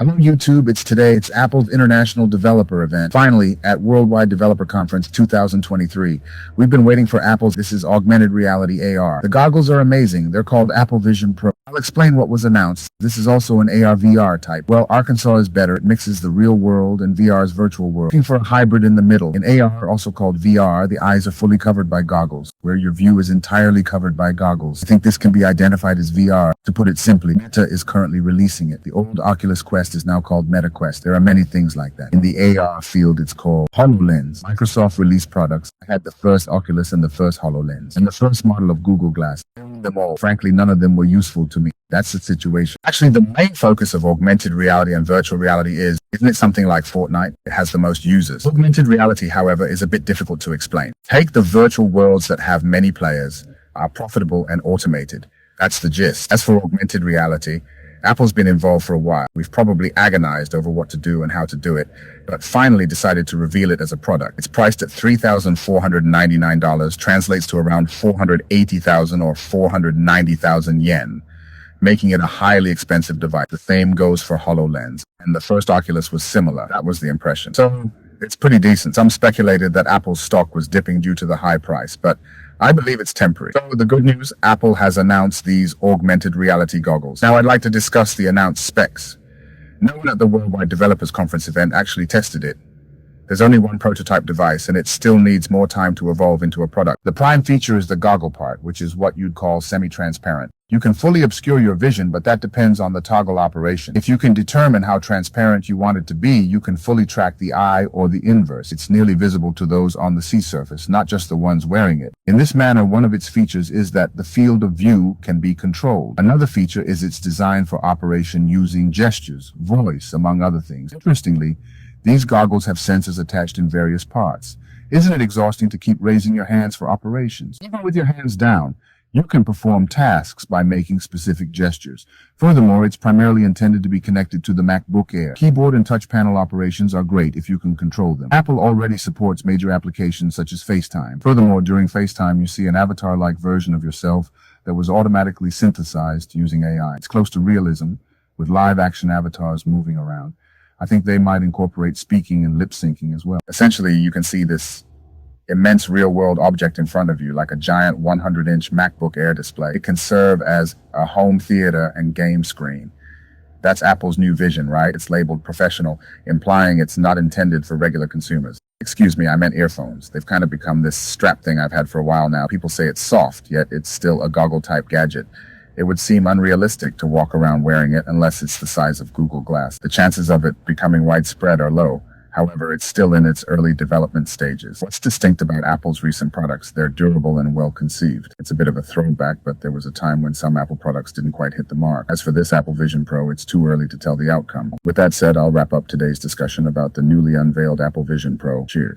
Hello YouTube, it's today. It's Apple's International Developer event, finally at Worldwide Developer Conference 2023. We've been waiting for Apple's. This is augmented reality AR. The goggles are amazing. They're called Apple Vision Pro. I'll explain what was announced. This is also an AR VR type. Well, Arkansas is better. It mixes the real world and VR's virtual world. Looking for a hybrid in the middle. In AR, also called VR, the eyes are fully covered by goggles, where your view is entirely covered by goggles. I think this can be identified as VR. To put it simply, Meta is currently releasing it. The old Oculus Quest is now called Meta Quest. There are many things like that. In the AR field, it's called HoloLens. Microsoft released products. I had the first Oculus and the first HoloLens, and the first model of Google Glass. Them all. Frankly, none of them were useful to me. That's the situation. Actually, the main focus of augmented reality and virtual reality isn't it something like Fortnite? It has the most users. Augmented reality, however, is a bit difficult to explain. Take the virtual worlds that have many players, are profitable and automated. That's the gist. As for augmented reality, Apple's been involved for a while. We've probably agonized over what to do and how to do it, but finally decided to reveal it as a product. It's priced at $3,499, translates to around 480,000 or 490,000 yen, making it a highly expensive device. The same goes for HoloLens, and the first Oculus was similar. That was the impression. So it's pretty decent. Some speculated that Apple's stock was dipping due to the high price, but I believe it's temporary. So the good news, Apple has announced these augmented reality goggles. Now I'd like to discuss the announced specs. No one at the Worldwide Developers Conference event actually tested it. There's only one prototype device, and it still needs more time to evolve into a product. The prime feature is the goggle part, which is what you'd call semi-transparent. You can fully obscure your vision, but that depends on the toggle operation. If you can determine how transparent you want it to be, you can fully track the eye or the inverse. It's nearly visible to those on the sea surface, not just the ones wearing it. In this manner, one of its features is that the field of view can be controlled. Another feature is its design for operation using gestures, voice, among other things. Interestingly, these goggles have sensors attached in various parts. Isn't it exhausting to keep raising your hands for operations? Even with your hands down, you can perform tasks by making specific gestures. Furthermore, it's primarily intended to be connected to the MacBook Air. Keyboard and touch panel operations are great if you can control them. Apple already supports major applications such as FaceTime. Furthermore, during FaceTime, you see an avatar-like version of yourself that was automatically synthesized using AI. It's close to realism, with live-action avatars moving around. I think they might incorporate speaking and lip syncing as well. Essentially, you can see this immense real-world object in front of you, like a giant 100-inch MacBook Air display. It can serve as a home theater and game screen. That's Apple's new vision, right? It's labeled professional, implying it's not intended for regular consumers. Excuse me, I meant earphones. They've kind of become this strap thing I've had for a while now. People say it's soft, yet it's still a goggle-type gadget. It would seem unrealistic to walk around wearing it unless it's the size of Google Glass. The chances of it becoming widespread are low. However, it's still in its early development stages. What's distinct about Apple's recent products? They're durable and well conceived. It's a bit of a throwback, but there was a time when some Apple products didn't quite hit the mark. As for this Apple Vision Pro, it's too early to tell the outcome. With that said, I'll wrap up today's discussion about the newly unveiled Apple Vision Pro. Cheers.